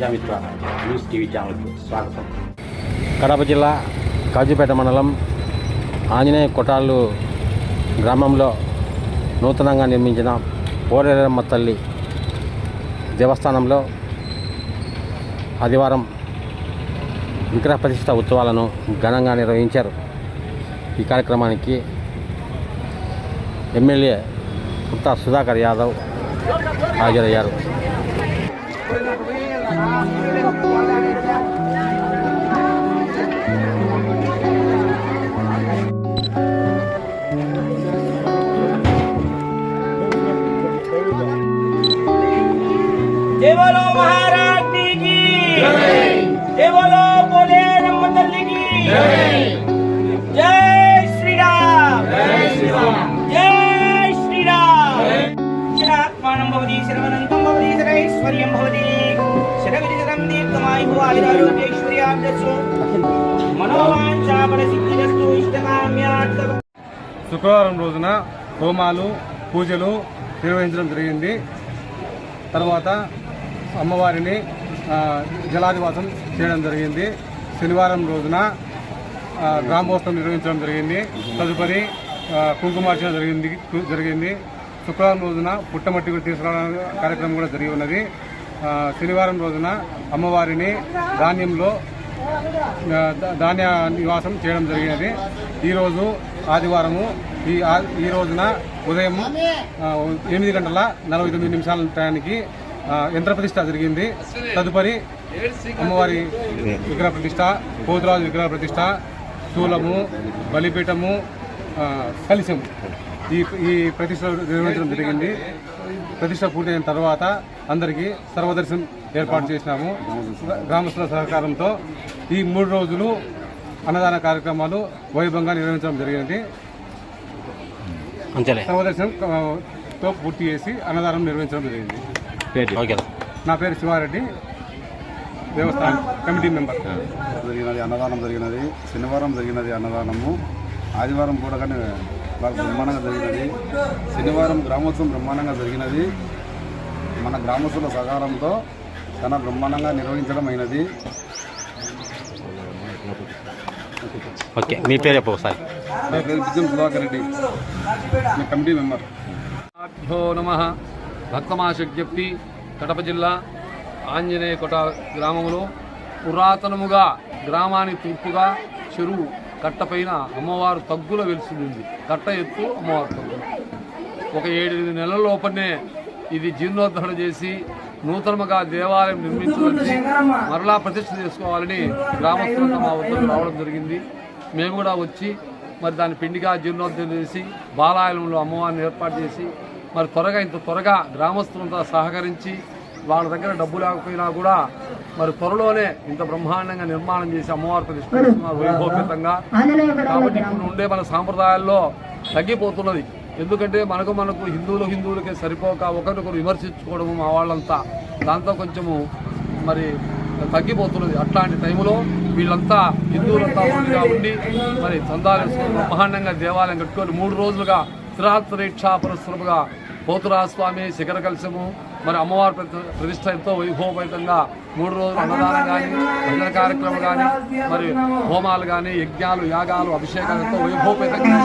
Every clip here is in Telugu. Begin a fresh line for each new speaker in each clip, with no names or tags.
ప్రజామిత్ర న్యూస్ టీవీ ఛానల్కు స్వాగతం.
కడప జిల్లా కాజీపేట మండలం ఆంజనేయ కొటాళ్ళు గ్రామంలో నూతనంగా నిర్మించిన పోలేరమ్మ తల్లి దేవస్థానంలో ఆదివారం విగ్రహ ప్రతిష్ఠ ఉత్సవాలను ఘనంగా నిర్వహించారు. ఈ కార్యక్రమానికి ఎమ్మెల్యే పుత్తా సుధాకర్ యాదవ్ హాజరయ్యారు.
जय बोलो महाराज की जय, जय बोलो पोलेरम्मा तल्ली की जय, जय श्री राम, जय श्री राम, जय श्री राम. शरात्मानं भवति सर्वनन्तं भवति सर्वैश्वर्यं भवति शरविरजतं दीर्घमायुः आयुरारोग्यैश्वर्याब्दसु मनोवाञ्छाफलसिद्धिरस्तु इष्टकाम्यार्थं.
శుక్రవారం రోజున హోమాలు పూజలు నిర్వహించడం జరిగింది. తర్వాత అమ్మవారిని జలాదివాసం చేయడం జరిగింది. శనివారం రోజున గ్రామోత్సవం నిర్వహించడం జరిగింది. తదుపరి కుంకుమార్చన జరిగింది. శుక్రవారం రోజున పుట్టమట్టి కూడా తీసుకురావడం కార్యక్రమం కూడా జరిగి ఉన్నది. శనివారం రోజున అమ్మవారిని ధాన్యంలో ధాన్య నివాసం చేయడం జరిగినది. ఈరోజు ఆదివారము ఈ రోజున ఉదయం 8:49 టయానికి యంత్ర ప్రతిష్ఠ జరిగింది. తదుపరి అమ్మవారి విగ్రహ ప్రతిష్ఠ, పోతురాజు విగ్రహ ప్రతిష్ఠ, శూలము, బలిపీఠము, కలశం ఈ ప్రతిష్ఠ నిర్వహించడం జరిగింది. ప్రతిష్ఠ పూర్తయిన తర్వాత అందరికీ సర్వదర్శనం ఏర్పాటు చేసినాము. గ్రామస్తుల సహకారంతో ఈ 3 రోజులు అన్నదాన కార్యక్రమాలు వైభవంగా నిర్వహించడం జరిగినది. సర్వదర్శనంతో పూర్తి చేసి అన్నదానం నిర్వహించడం జరిగింది. నా పేరు శివారెడ్డి, దేవస్థానం కమిటీ మెంబర్.
అన్నదానం జరిగినది. శనివారం జరిగినది అన్నదానము. ఆదివారం కూడా కానీ బాగా బ్రహ్మాండంగా జరిగినది. శనివారం గ్రామోత్సవం బ్రహ్మాండంగా జరిగినది. మన గ్రామస్తుల సహకారంతో చాలా బ్రహ్మాండంగా నిర్వహించడం అయినది.
ఓకే, మీ పేరు ఒకసారి.
నా పేరు బిజ్జం సుధాకర్ రెడ్డి, మీ కమిటీ మెంబర్.
భో నమః. భక్తమాశక్తి కడప జిల్లా ఆంజనేయ కొట గ్రామంలో పురాతనముగా గ్రామానికి తూర్పుగా చెరువు కట్టపైన అమ్మవారు తగ్గుల వెలుస్తుంది. కట్ట ఎత్తు అమ్మవారు తగ్గులు. ఒక 7 నెలల లోపలనే ఇది జీర్ణోద్ధరణ చేసి నూతనముగా దేవాలయం నిర్మించవలసి మరలా ప్రతిష్ఠ చేసుకోవాలని గ్రామస్తులంతా మా వద్దకు రావడం జరిగింది. మేము కూడా వచ్చి మరి దాని పిండిగా జీర్ణోద్ధరణ చేసి బాలాలయంలో అమ్మవారిని ఏర్పాటు చేసి మరి ఇంత త్వరగా గ్రామస్తులంతా సహకరించి వాళ్ళ దగ్గర డబ్బు లేకపోయినా కూడా మరి త్వరలోనే ఇంత బ్రహ్మాండంగా నిర్మాణం చేసి అమ్మవారి ప్రతిష్ఠ వైభోపేతంగా. కాబట్టి ఇప్పుడు ఉండే మన సాంప్రదాయాల్లో తగ్గిపోతున్నది. ఎందుకంటే మనకు హిందువులకే సరిపోక ఒకరికొకరు విమర్శించుకోవడము మా వాళ్ళంతా, దాంతో కొంచెము మరి తగ్గిపోతున్నది. అట్లాంటి టైంలో వీళ్ళంతా హిందువులంతా ఉండి మరి చందాలు బ్రహ్మాండంగా దేవాలయం కట్టుకొని 3 రోజులుగా త్రిరాత్రీక్షాపరస్వరముగా పోతురాస్వామి శిఖర కలశము మరి అమ్మవారి ప్రతిష్ట ఎంతో వైభవపేతంగా 3 రోజులు అన్నదానం కానీ, భజన కార్యక్రమం కానీ, మరి హోమాలు కానీ, యజ్ఞాలు, యాగాలు, అభిషేకాలు ఎంతో వైభవపేతంగా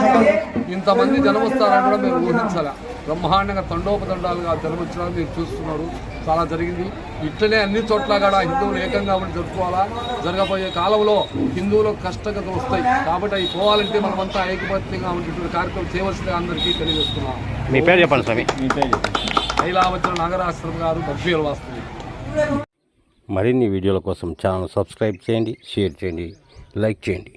ఇంతమంది జనం వస్తారని కూడా మేము ఊహించాలి. బ్రహ్మాండంగా తండోపతండాలుగా జనం వచ్చినారు. మీరు చూస్తున్నారు, చాలా జరిగింది. ఇట్లనే అన్ని చోట్ల కూడా హిందువులు ఏకంగా ఉండి జరుపుకోవాలా. జరగబోయే కాలంలో హిందువులకు కష్టగతులు వస్తాయి. కాబట్టి అవి పోవాలంటే మనమంతా ఐకమత్యంగా ఉండేటువంటి కార్యక్రమం చేయవలసిందిగా అందరికీ తెలియజేస్తున్నాం.
మీ పేరు చెప్పండి స్వామి.
ఐలావచన నాగరాశ్రమ గారు, బద్వేలు వాస్తవి.
మరిన్ని వీడియోల కోసం ఛానల్ సబ్స్క్రైబ్ చేయండి, షేర్ చేయండి, లైక్ చేయండి.